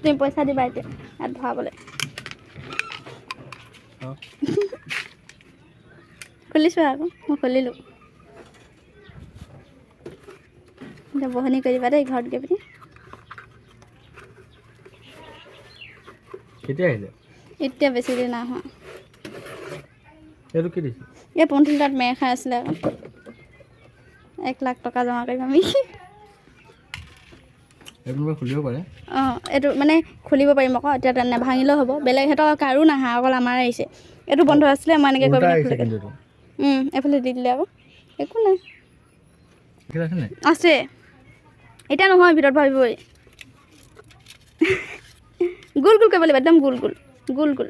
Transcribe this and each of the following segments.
তুমি পইচা দিবা এতিয়া ইয়াত ভৰাবলৈ খুলিছোঁ আকৌ মই খুলিলোঁ এতিয়া বহনি কৰিবা দেই ঘৰত গৈ পিনি কেতিয়া আহিলে এতিয়া বেছি দিন নাই হোৱা এইটো কি দিছে এই 50 তাত মেৰ খাই আছিলে আকৌ 1 লাখ টকা জমা কৰিম আমি এইটো খুলিব পাৰে অঁ এইটো মানে খুলিব পাৰিম আকৌ এতিয়া নেভাঙিলেও হ'ব বেলেগ সিহঁতৰ কাৰো নাহা অকল আমাৰ আহিছে এইটো বন্ধ আছিলে মই এনেকৈ কৰি পিনি খুলি এইফালে দি দিলে আকৌ একো নাই আছে এতিয়া নহয় ভিতৰত ভাবিবই গোল গোল কৰিব লাগিব একদম গোল গোল গোল গোল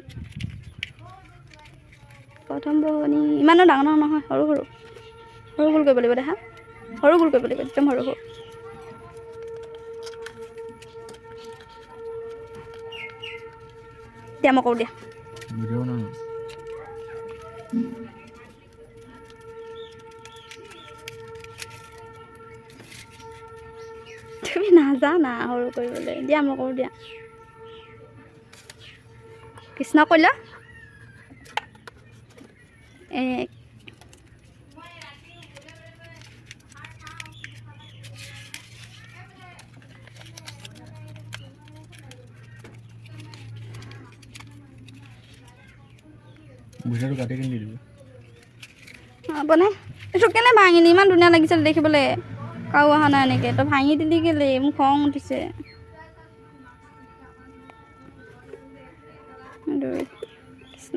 প্ৰথম বহনি ইমানো ডাঙৰ নহয় সৰু সৰু সৰু গোল কৰিব লাগিব দেখা সৰু গোল কৰিব লাগিব একদম সৰু সৰু দিয়া মই কৰোঁ দিয়া তুমি নাজানা সৰু কৰিবলৈ দিয়া মই কৰোঁ দিয়া কৃষ্ণ কল্য বুঢ়াটো কাটি কিনি দি দিব বনাই এইটো কেলে ভাঙিলি ইমান ধুনীয়া লাগিছিল দেখিবলৈ কাও অহা নাই এনেকৈ তই ভাঙি দিলি কেলে মোক খং উঠিছে কৃষ্ণ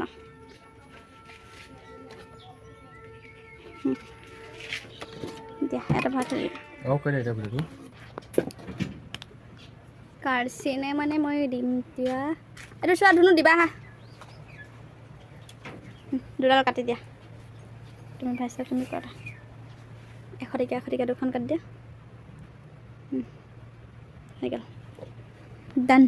দিয়া এটা ভাত কাৰ্চিনে মানে মই দিম দিয়া এইটো চোৱা ধুনু দিবা হা দুডাল কাটি দিয়া তুমি ভাইছা তুমি কৰা 100 টকীয়া দুখন কাটি দিয়া হৈ গ'ল ডান